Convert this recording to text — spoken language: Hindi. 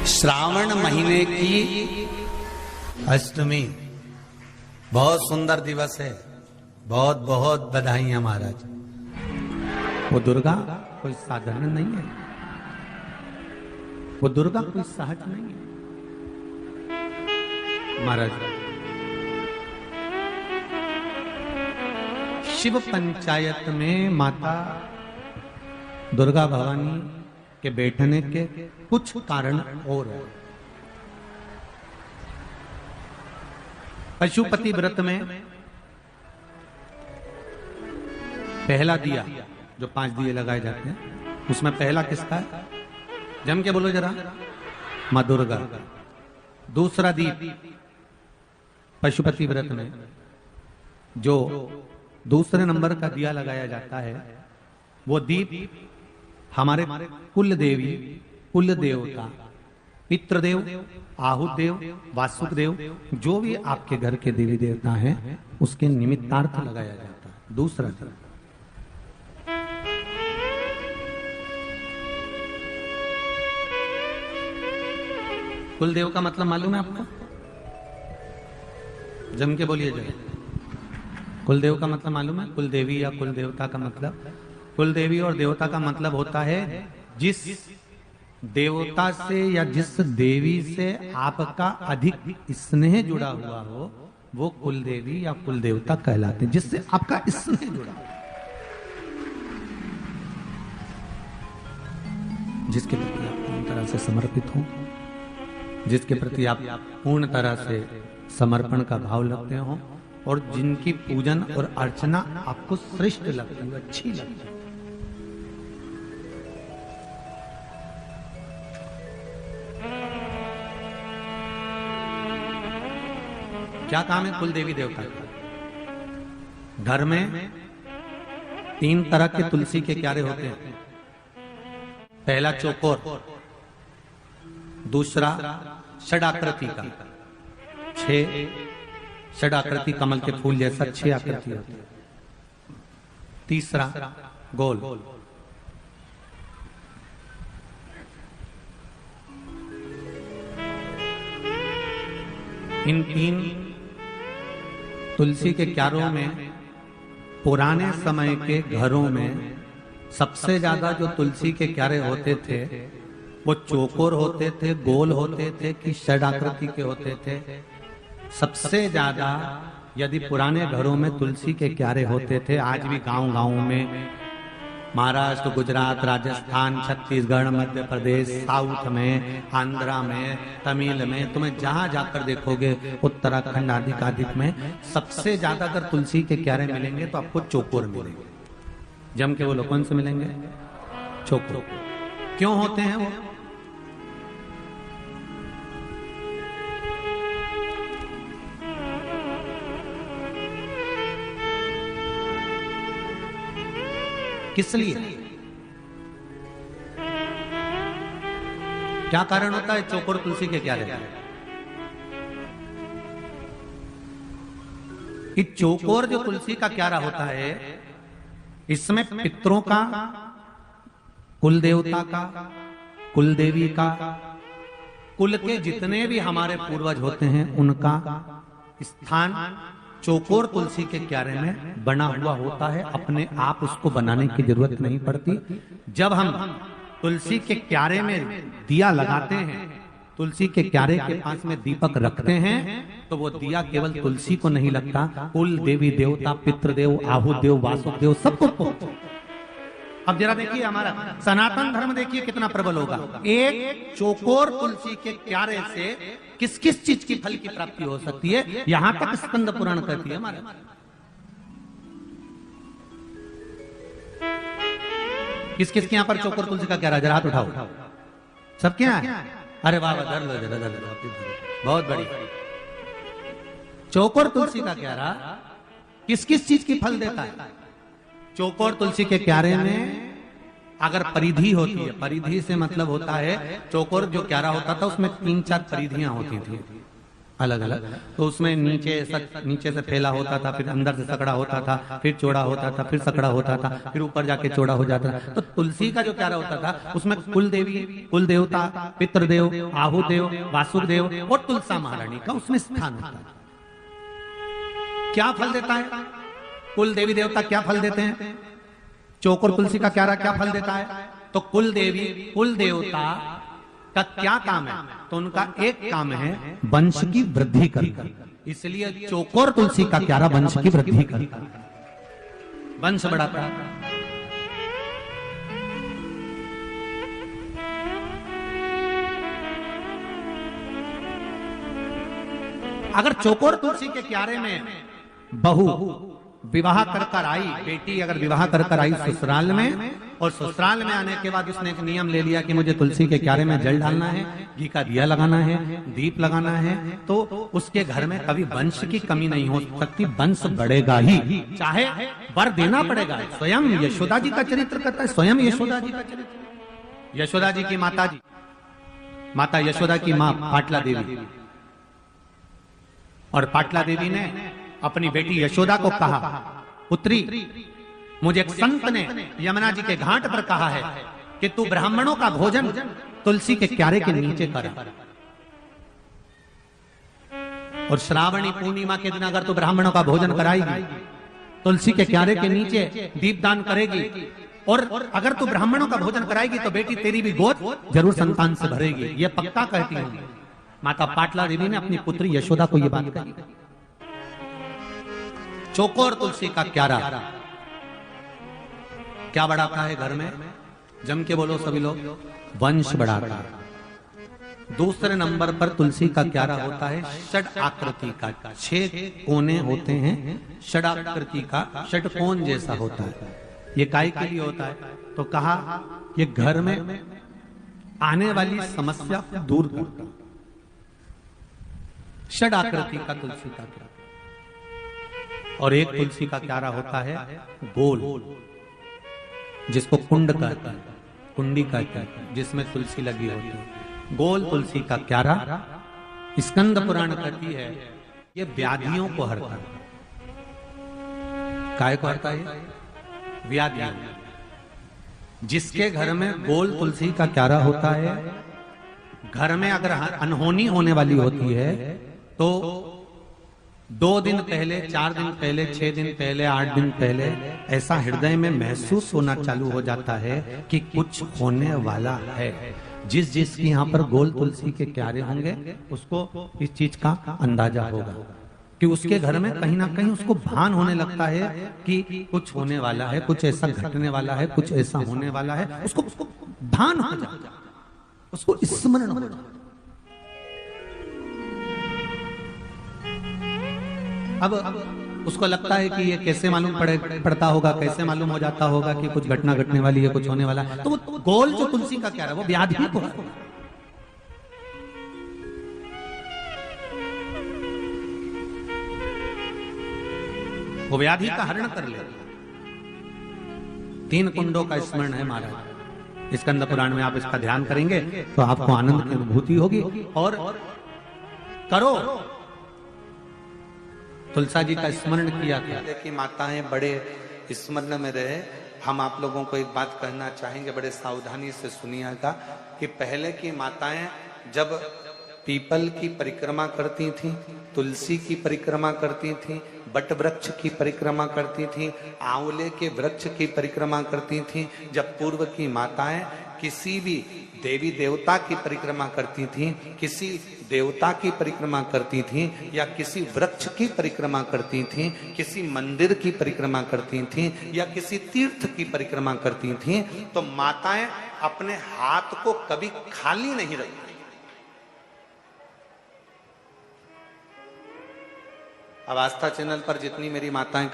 श्रावण महीने की अष्टमी बहुत सुंदर दिवस है। बहुत बहुत बधाइयां महाराज। वो दुर्गा कोई साधारण नहीं है, वो दुर्गा कोई सहज नहीं है महाराज। शिव पंचायत में माता दुर्गा भवानी के बैठने के कुछ कारण और है। पशुपति व्रत में पहला दिया, जो 5 दिए लगाए जाते हैं, उसमें पहला किसका है? जम के बोलो जरा। मां दुर्गा। दूसरा दीप पशुपति व्रत में जो दूसरे नंबर का दिया लगाया जाता है, वो दीप हमारे कुल देवी, कुल देवता, पितृदेव, आहुत देव, वासुक देव, जो भी आपके घर के देवी देवता हैं, उसके निमित्तार्थ लगाया जाता है। दूसरा दीप कुल देव का मतलब मालूम है आपको? जम के बोलिए जरा। कुल देव का मतलब मालूम है? कुल देवी या कुल देवता का मतलब? कुल देवी और देवता का मतलब होता है जिस देवता से या जिस देवी से आपका अधिक स्नेह जुड़ा हुआ हो, वो कुल देवी या कुल देवता कहलाते हैं। जिससे आपका स्नेह जुड़ा हो, जिसके प्रति आप पूर्ण तरह से समर्पित हो, जिसके प्रति आप पूर्ण तरह से समर्पण का भाव लगते हो, और जिनकी पूजन और अर्चना आपको श्रेष्ठ लगती है, अच्छी लगती है। क्या काम है कुल देवी देवता का? घर में 3 तरह के तुलसी के क्यारे होते हैं। पहला चौकोर, दूसरा षडाकृति का, 6 षडाकृति कमल के फूल जैसा 6 आकृति होती है। तीसरा गोल। इन 3 तुलसी के क्यारों में पुराने समय के घरों में सबसे ज्यादा जो तुलसी के क्यारे होते थे, वो चौकोर होते थे, गोल होते थे कि षडाकृति के होते थे। सबसे ज्यादा यदि पुराने घरों में तुलसी के क्यारे होते थे, आज भी गांव-गांव में, महाराष्ट्र, गुजरात, राजस्थान, छत्तीसगढ़, मध्य प्रदेश, साउथ में, आंध्रा में, तमिल में, तुम्हें जहां जाकर देखोगे, उत्तराखंड आदि आदि में सबसे ज्यादा अगर तुलसी के क्यारे मिलेंगे तो आपको चौकोर मिलेंगे। जम के बोलो, कौन से मिलेंगे? चौकोर। क्यों होते हैं वो? किस लिए? क्या कारण होता है चौकोर तुलसी के क्यारे? कि चौकोर जो तुलसी का क्यारा होता है, इसमें पितरों का, कुल देवता का, कुल देवी का, कुल के जितने भी हमारे पूर्वज होते हैं, उनका स्थान चौकोर तुलसी के क्यारे में बना हुआ होता है। अपने आप उसको बनाने की जरूरत नहीं पड़ती। जब हम तुलसी के क्यारे में दिया लगाते हैं, तुलसी के क्यारे के पास में दीपक रखते हैं, तो वो दिया केवल तुलसी को नहीं लगता, कुल देवी देवता, पितृदेव, आहुत देव, वासुक देव, सबको। अब जरा देखिए, हमारा सनातन धर्म देखिए कितना प्रबल होगा। एक चौकोर तुलसी के क्यारे से किस किस चीज की फल की प्राप्ति हो सकती है, यहां तक स्कंद पुराण कहती है हमारे। किस किस के यहां पर चौकोर तुलसी का क्यारा? जरा हाथ उठाओ। सबके यहां? अरे वाह, धर लो जरा, धर लो, बहुत बड़ी। चौकोर तुलसी का क्यारा किस किस चीज की फल देता है? चौकोर तुलसी के क्यारे में अगर परिधि होती है, परिधि से मतलब होता है, चौकोर जो क्यारा होता था उसमें 3-4 परिधियां होती थी। अलग अलग। तो उसमें नीचे से फैला होता था, फिर अंदर से सकड़ा होता था, फिर चौड़ा होता था, फिर सकड़ा होता था, फिर ऊपर जाके चौड़ा हो जाता था। तो तुलसी का जो क्यारा होता था उसमें कुल देवी, कुल देवता, पितृदेव, आहुदेव, वासुदेव और तुलसा महारानी का उसमें स्थान होता है। क्या फल देता है कुल देवी देवता, क्या फल देते हैं? चौकोर तुलसी का क्यारा क्या फल देता है? तो कुल देवी, कुल देवता का क्या काम है? तो उनका एक काम है वंश की वृद्धि करना। इसलिए चौकोर तुलसी का क्यारा वंश की वृद्धि करता, वंश बढ़ाता है। अगर चौकोर तुलसी के क्यारे में बहू विवाह कर आई, बेटी अगर विवाह कर आई ससुराल में, और ससुराल में आने के बाद उसने एक नियम ले लिया कि मुझे तुलसी के क्यारे में जल डालना है, घी का दिया लगाना है, दीप लगाना है, तो उसके घर में कभी वंश की कमी नहीं हो सकती, वंश बढ़ेगा ही, चाहे वर देना पड़ेगा। स्वयं यशोदा जी का चरित्र करता है, स्वयं यशोदा जी का चरित्र। यशोदा जी की माता जी, माता यशोदा की मां पाटला देवी, और पाटला देवी ने अपनी बेटी यशोदा को कहा, पुत्री मुझे एक संत ने यमुना जी के घाट पर कहा है कि तू ब्राह्मणों का भोजन तुलसी के क्यारे के नीचे कर, और श्रावणी पूर्णिमा के दिन अगर तू ब्राह्मणों का भोजन कराएगी, तुलसी के क्यारे के नीचे दीपदान करेगी, और अगर तू ब्राह्मणों का भोजन कराएगी तो बेटी तेरी भी गोद जरूर संतान से भरेगी, ये पक्का कहती हूं। माता पाटला देवी ने अपनी पुत्री यशोदा को यह बात कही। चौकोर तुलसी का क्यारा क्या बढ़ाता है घर में? जम के बोलो सभी लोग, वंश बढ़ाता है। दूसरे नंबर पर तुलसी का क्यारा होता है षड आकृति का, 6 कोने होते हैं, षड आकृति का, षटकोण जैसा होता है। ये काय के लिए होता है? तो कहा ये घर में आने वाली समस्या को दूर करता है। षड आकृति का तुलसी का क्यारा। और एक तुलसी का क्यारा होता है गोल, जिसको कुंड कहते हैं, कुंडी कहते हैं, जिसमें तुलसी लगी होती है। गोल तुलसी का क्यारा स्कंद पुराण कहती है ये व्याधियों को हरता है। काय को हरता है? व्याधियों। जिसके घर में गोल तुलसी का क्यारा होता है, घर में अगर अनहोनी होने वाली होती है तो 2 दिन पहले, 4 दिन पहले, 6 दिन पहले, 8 दिन पहले ऐसा हृदय में महसूस होना चालू हो जाता है कि कुछ होने वाला है। जिसकी यहाँ पर गोल तुलसी के क्यारे होंगे उसको इस चीज का अंदाजा होगा कि उसके घर में कहीं ना कहीं उसको भान होने लगता है कि कुछ होने वाला है, कुछ ऐसा घटने वाला है, कुछ ऐसा होने वाला है। उसको भान हो जाता है, उसको स्मरण हो जाता है। अब उसको लगता है कि ये कैसे मालूम पड़ता होगा, कैसे मालूम हो जाता होगा कि कुछ घटना घटने वाली है, कुछ होने वाला है। तो वो गोल जो तुलसी का क्यारा है वो व्याधि को है। वो व्याधि का हरण कर ले। 3 कुंडों का स्मरण है महाराज, स्कंद पुराण में आप इसका ध्यान करेंगे तो आपको आनंद की अनुभूति होगी। और करो, तुलसा जी का स्मरण किया था कि माताएं बड़े स्मरण में रहे। हम आप लोगों को एक बात कहना चाहेंगे, बड़े सावधानी से सुनिएगा कि पहले की माताएं जब पीपल की परिक्रमा करती थीं, तुलसी की परिक्रमा करती थीं, बट वृक्ष की परिक्रमा करती थीं, आंवले के वृक्ष की परिक्रमा करती थीं, जब पूर्व की माताएं किसी भी देवी देवता की परिक्रमा करती थीं, किसी देवता की परिक्रमा करती थीं, या किसी वृक्ष की परिक्रमा करती थीं, किसी मंदिर की परिक्रमा करती थीं, या किसी तीर्थ की परिक्रमा करती थीं, तो माताएं अपने हाथ को कभी खाली नहीं रखती। अब आस्था चैनल पर जितनी मेरी माताएं